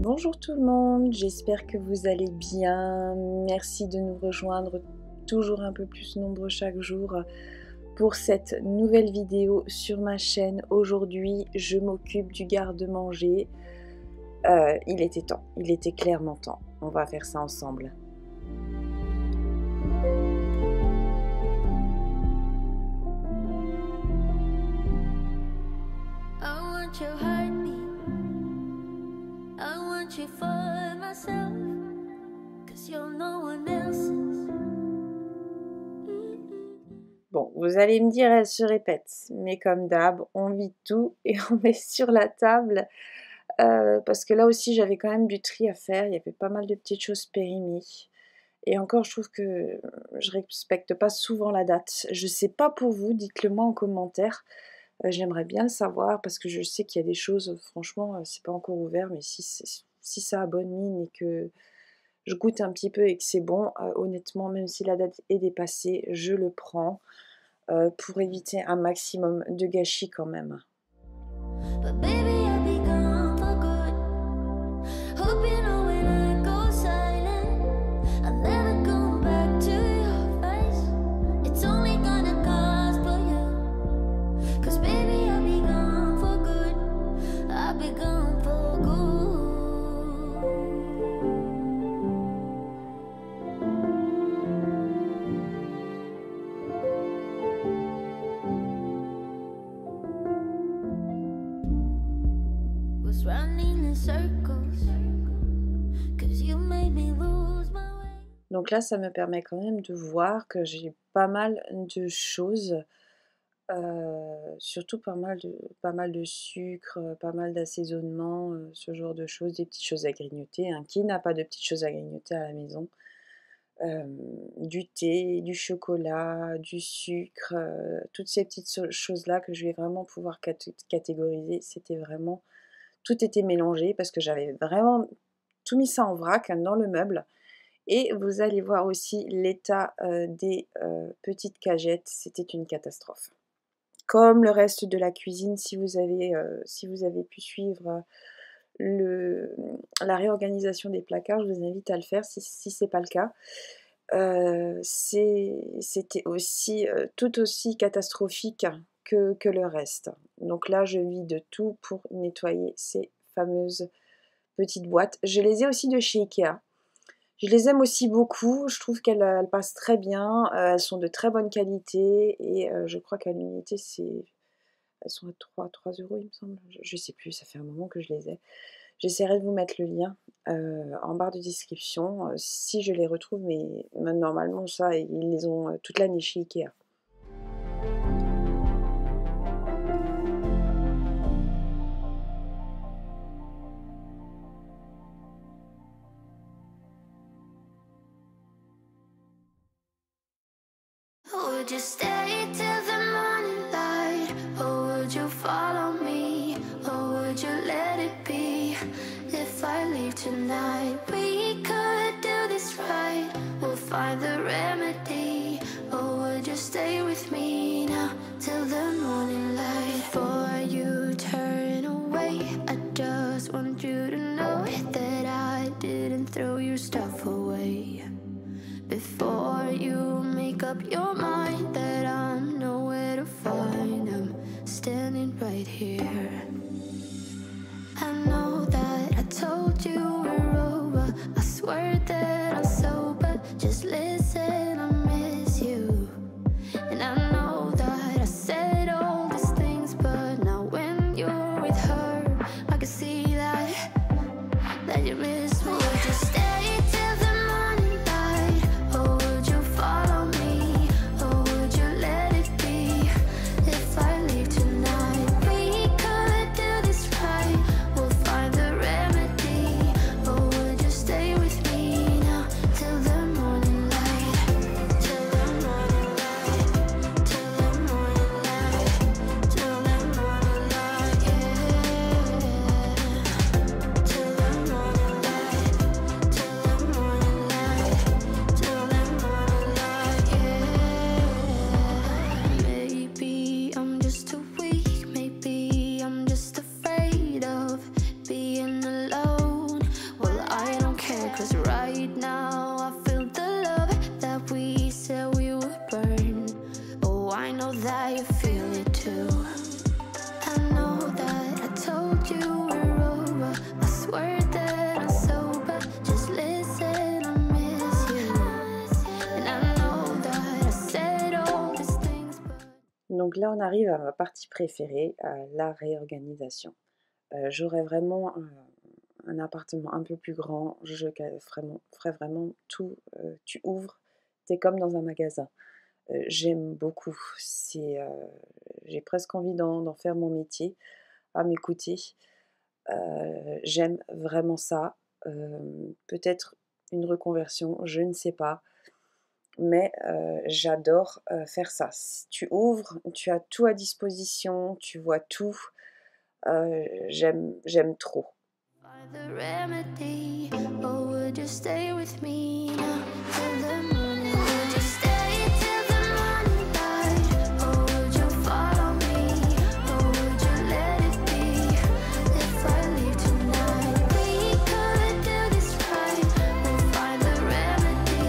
Bonjour tout le monde, j'espère que vous allez bien. Merci de nous rejoindre toujours un peu plus nombreux chaque jour pour cette nouvelle vidéo sur ma chaîne. Aujourd'hui, je m'occupe du garde-manger. Il était temps, il était clairement temps. On va faire ça ensemble. Bon, vous allez me dire, elle se répète, mais comme d'hab, on vide tout et on met sur la table. Parce que là aussi, j'avais quand même du tri à faire. Il y avait pas mal de petites choses périmées. Et encore, je trouve que je respecte pas souvent la date. Je sais pas pour vous, dites-le moi en commentaire. J'aimerais bien le savoir parce que je sais qu'il y a des choses, franchement, c'est pas encore ouvert, mais si ça a bonne mine et que je goûte un petit peu et que c'est bon, honnêtement, même si la date est dépassée, je le prends pour éviter un maximum de gâchis quand même. Donc là, ça me permet quand même de voir que j'ai pas mal de choses, surtout pas mal de sucre, pas mal d'assaisonnement, ce genre de choses, des petites choses à grignoter, hein. Qui n'a pas de petites choses à grignoter à la maison? Du thé, du chocolat, du sucre, toutes ces petites choses-là que je vais vraiment pouvoir catégoriser. C'était vraiment tout était mélangé parce que j'avais vraiment tout mis ça en vrac, hein, dans le meuble. Et vous allez voir aussi l'état des petites cagettes, c'était une catastrophe. Comme le reste de la cuisine, si vous avez pu suivre la réorganisation des placards, je vous invite à le faire si ce n'est pas le cas. C'était aussi tout aussi catastrophique que le reste. Donc là, je vide tout pour nettoyer ces fameuses petites boîtes. Je les ai aussi de chez Ikea. Je les aime aussi beaucoup, je trouve qu'elles passent très bien, elles sont de très bonne qualité et je crois qu'à l'unité elles sont à 3 € il me semble, je sais plus, ça fait un moment que je les ai. J'essaierai de vous mettre le lien en barre de description, si je les retrouve, mais normalement ça, ils les ont toute l'année chez Ikea. Would you stay till the morning light, or would you follow me, or would you let it be? If I leave tonight, we could do this right, we'll find the remedy. Or would you stay with me now till the morning light? Before you turn away, I just want you to know that I didn't throw your stuff away. Before you make up your mind that I'm nowhere to find, I'm standing right here. I know that I told you we're over, I swear that I'm sober, just listen, I miss you. And I know that I said all these things, but now when you're with her, I can see that you miss me. Would you stay till the morning light, or would you follow me, or would you let it be? If I leave tonight, we could do this right, we'll find the remedy. Or would you stay with me now till the morning light, till the morning light, till the morning light, till the morning light, yeah, till the morning light. Donc là, on arrive à ma partie préférée, à la réorganisation. J'aurais vraiment un appartement un peu plus grand, je ferais vraiment tout, tu ouvres, tu es comme dans un magasin. J'aime beaucoup, j'ai presque envie d'en faire mon métier, à m'écouter. J'aime vraiment ça. Peut-être une reconversion, je ne sais pas, mais j'adore, faire ça. Tu ouvres, tu as tout à disposition, tu vois tout. J'aime trop. Find the remedy, or would you stay with me now till the morning? Would you stay till the morning light, or would you follow me, or would you let it be? If I leave tonight, we could do this right. We'll find the remedy,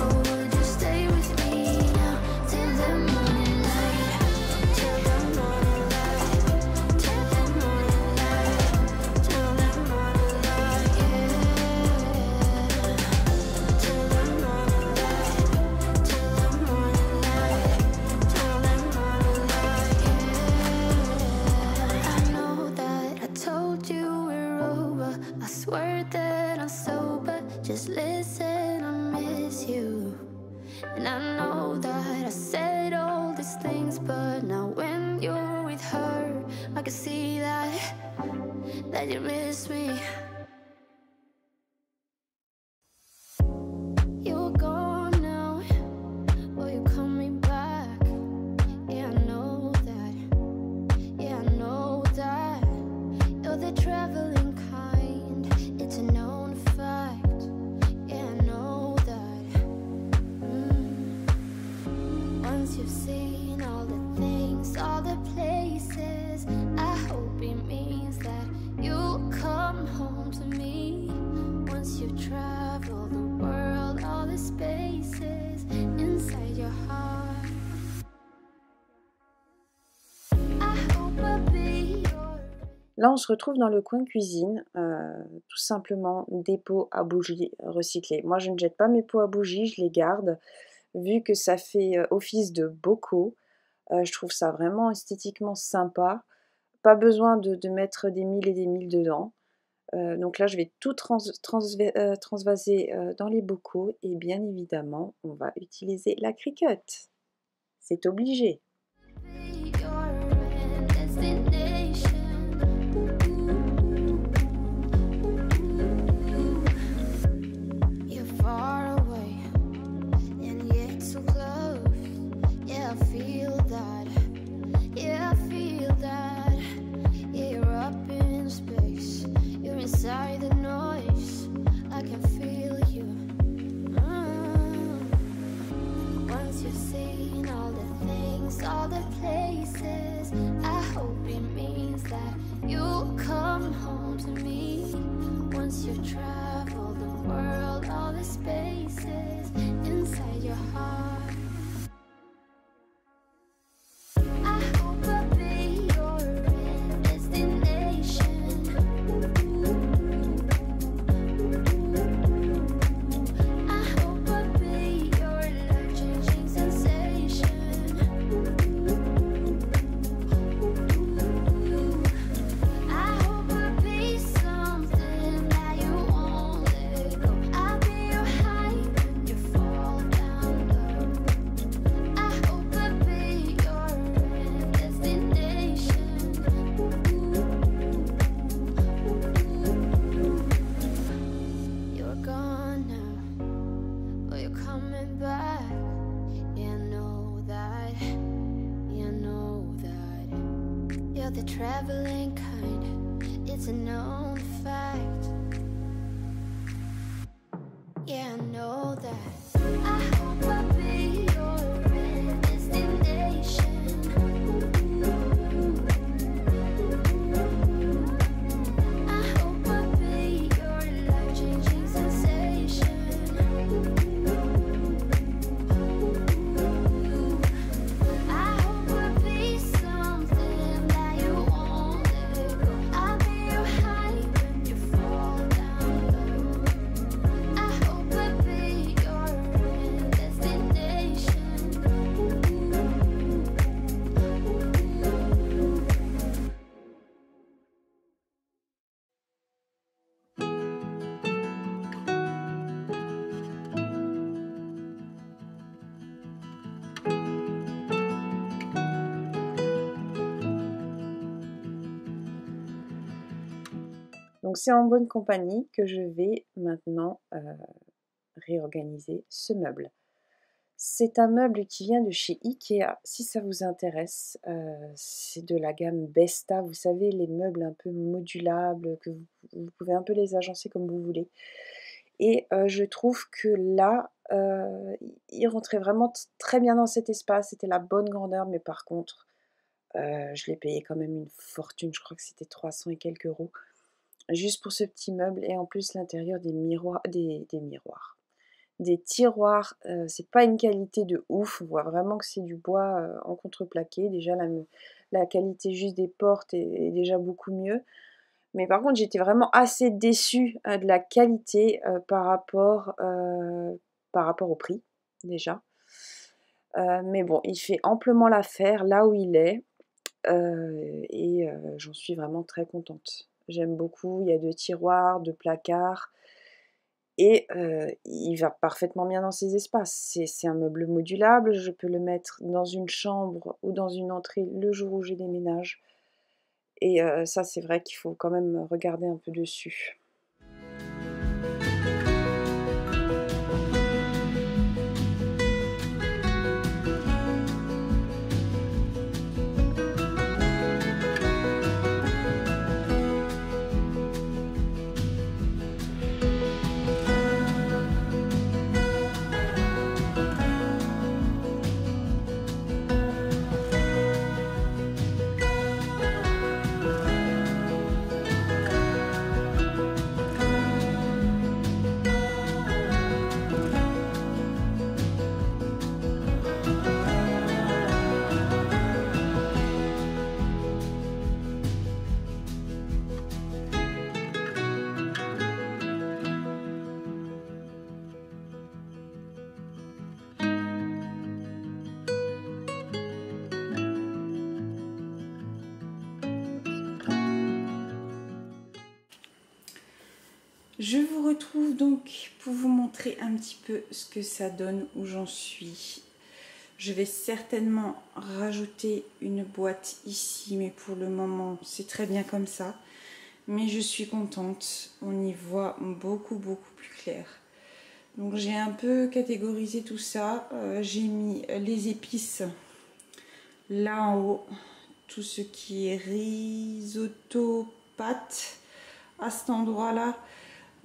or would you stay with me now till the morning light, till the morning light, till the morning light, till the morning light, yeah. Till the morning light, till the morning light, till the morning light, yeah. I know that I told you we're over. I swear that I'm sober. Just listen, I miss you. And I know that I said all these things, but now when you're with her, I can see that you miss me. You're gone now, but you're coming back. Yeah, I know that. Yeah, I know that. You're the traveling kind. It's a known fact. Yeah, I know that. Once you've seen all the things, all the places, I hope it means that you'll come home to me. Once you've traveled the world, all the spaces inside your heart, I hope I'll be your. Là, on se retrouve dans le coin cuisine, tout simplement des pots à bougies recyclés. Moi, je ne jette pas mes pots à bougies, je les garde, vu que ça fait office de bocaux. Je trouve ça vraiment esthétiquement sympa. Pas besoin de mettre des milles et des milles dedans. Donc là, je vais tout transvaser dans les bocaux et bien évidemment, on va utiliser la Cricut. C'est obligé. Be your destination. You're far away, and yet so close. Yeah, I feel that. Yeah, I feel that. Yeah, you're up in space. You're inside the noise. I can feel you. Once you've seen all the things, all the places, I hope it means that you'll come home to me. Once you've traveled the world, all the spaces inside your heart, I hope I'll be your destination. I hope I'll be your life-changing sensation. I hope I'll be something that you won't let go. I'll be your high when you fall down low. I hope I'll be your destination. You're gone now, but you're coming back. Yeah, I know that. Yeah, I know that. You're the traveling kind. It's a known fact. Yeah, I know that. I hope I'll be your destination. I hope I'll be your life-changing sensation. I hope I'll be something that you won't let go. I'll be your high when you fall down low. I hope I'll be your Donc c'est en bonne compagnie que je vais maintenant réorganiser ce meuble. C'est un meuble qui vient de chez Ikea, si ça vous intéresse. C'est de la gamme Besta, vous savez, les meubles un peu modulables, que vous pouvez un peu les agencer comme vous voulez. Et je trouve que là, il rentrait vraiment très bien dans cet espace, c'était la bonne grandeur, mais par contre, je l'ai payé quand même une fortune, je crois que c'était 300 et quelques euros, juste pour ce petit meuble et en plus l'intérieur des miroirs, des tiroirs, c'est pas une qualité de ouf, on voit vraiment que c'est du bois, en contreplaqué. Déjà la qualité juste des portes est déjà beaucoup mieux. Mais par contre, j'étais vraiment assez déçue, de la qualité, par rapport au prix, déjà. Mais bon, il fait amplement l'affaire là où il est, j'en suis vraiment très contente. J'aime beaucoup, il y a 2 tiroirs, 2 placards et il va parfaitement bien dans ces espaces. C'est un meuble modulable, je peux le mettre dans une chambre ou dans une entrée le jour où je déménage et ça, c'est vrai qu'il faut quand même regarder un peu dessus. Je vous retrouve donc pour vous montrer un petit peu ce que ça donne, où j'en suis. Je vais certainement rajouter une boîte ici, mais pour le moment c'est très bien comme ça. Mais je suis contente, on y voit beaucoup plus clair. Donc j'ai un peu catégorisé tout ça, j'ai mis les épices là en haut, tout ce qui est risotto, pâtes à cet endroit là.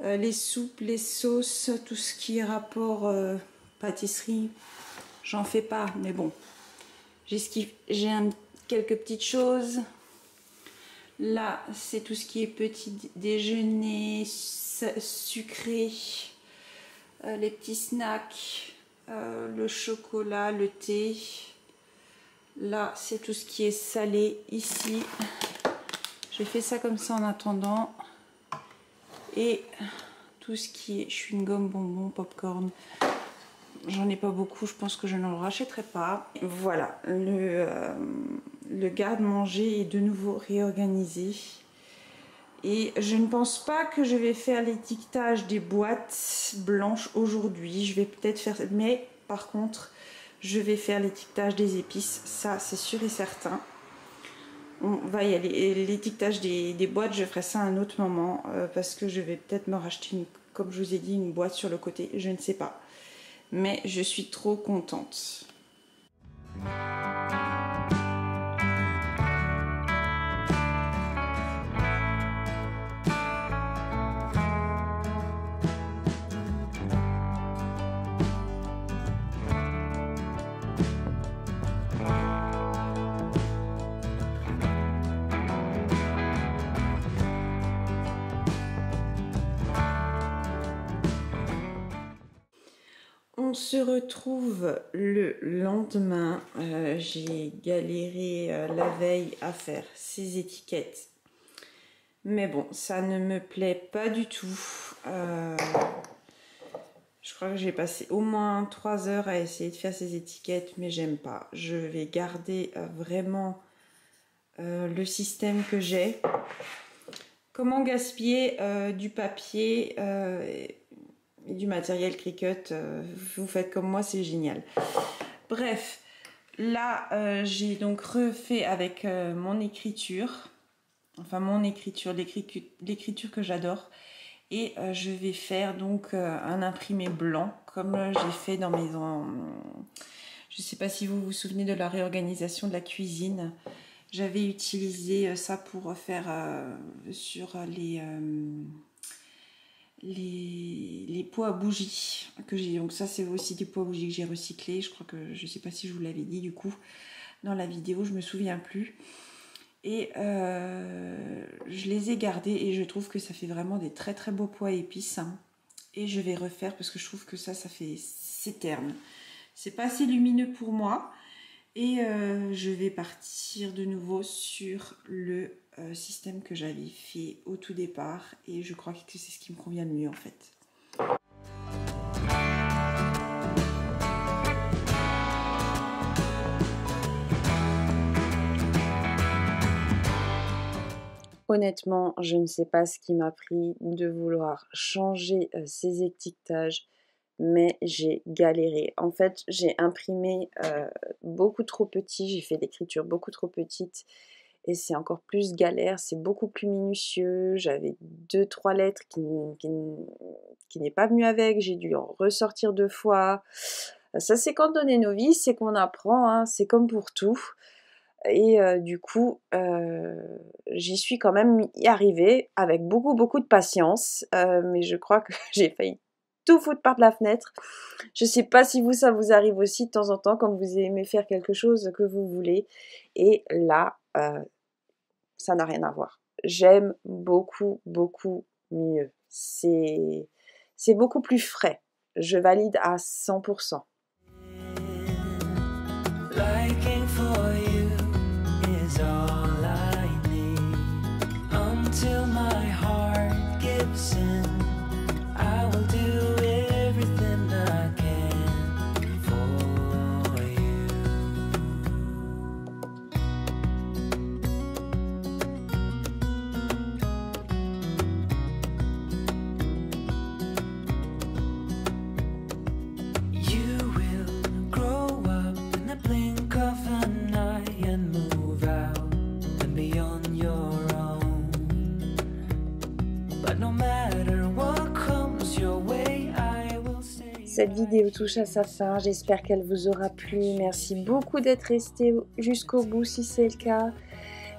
Les soupes, les sauces, tout ce qui est rapport pâtisserie, j'en fais pas, mais bon, j'ai quelques petites choses. Là, c'est tout ce qui est petit déjeuner, sucré, les petits snacks, le chocolat, le thé. Là, c'est tout ce qui est salé. Ici, j'ai fait ça comme ça en attendant. Et tout ce qui est chewing-gum, bonbons, popcorn, j'en ai pas beaucoup, je pense que je ne le rachèterai pas. Voilà, le garde-manger est de nouveau réorganisé. Et je ne pense pas que je vais faire l'étiquetage des boîtes blanches aujourd'hui. Je vais peut-être faire, mais par contre, je vais faire l'étiquetage des épices, ça c'est sûr et certain. On va y aller. L'étiquetage des boîtes, je ferai ça à un autre moment parce que je vais peut-être me racheter, comme je vous ai dit, une boîte sur le côté. Je ne sais pas. Mais je suis trop contente. On se retrouve le lendemain. J'ai galéré la veille à faire ces étiquettes. Mais bon, ça ne me plaît pas du tout. Je crois que j'ai passé au moins 3 heures à essayer de faire ces étiquettes, mais j'aime pas. Je vais garder vraiment le système que j'ai. Comment gaspiller du papier et du matériel Cricut, vous faites comme moi, c'est génial. Bref, là j'ai donc refait avec mon écriture. enfin mon écriture, l'écriture que j'adore. Et je vais faire donc un imprimé blanc, comme j'ai fait dans mes... Je ne sais pas si vous vous souvenez de la réorganisation de la cuisine. J'avais utilisé ça pour faire sur les pots à bougies que j'ai. Donc ça c'est aussi des pots à bougies que j'ai recyclés. Je crois que je sais pas si je vous l'avais dit du coup dans la vidéo, je me souviens plus. Et je les ai gardés et je trouve que ça fait vraiment des très très beaux pots à épices. Et je vais refaire parce que je trouve que c'est terne. C'est pas assez lumineux pour moi. Et je vais partir de nouveau sur le système que j'avais fait au tout départ. Et je crois que c'est ce qui me convient le mieux en fait. Honnêtement, je ne sais pas ce qui m'a pris de vouloir changer ces étiquetages, mais j'ai galéré. En fait, j'ai imprimé beaucoup trop petit, j'ai fait l'écriture beaucoup trop petite et c'est encore plus galère, c'est beaucoup plus minutieux. J'avais 2-3 lettres qui n'est pas venu avec, j'ai dû en ressortir 2 fois. Ça, c'est quand on est novice, c'est qu'on apprend, hein, c'est comme pour tout. Et du coup, j'y suis quand même arrivée avec beaucoup de patience, mais je crois que j'ai failli tout foutre par la fenêtre. Je sais pas si vous, ça vous arrive aussi de temps en temps quand vous aimez faire quelque chose que vous voulez et là, ça n'a rien à voir. J'aime beaucoup mieux. C'est beaucoup plus frais. Je valide à 100%. Liking for you is all I need until my heart gives in. I will do everything I can for you. You will grow up in the blink of an eye and move out and be on your own. But no matter what comes your way, I will stay. Cette vidéo touche à sa fin, j'espère qu'elle vous aura plu. Merci beaucoup d'être resté jusqu'au bout si c'est le cas.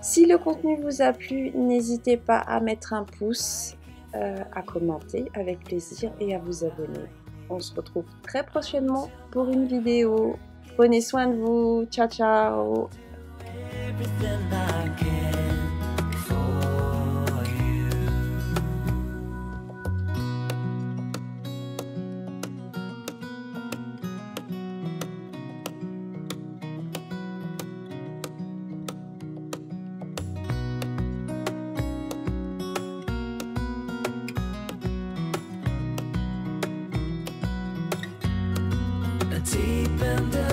Si le contenu vous a plu, n'hésitez pas à mettre un pouce, à commenter avec plaisir et à vous abonner. On se retrouve très prochainement pour une vidéo. Prenez soin de vous. Ciao, ciao. Everything I can for you. Deep in the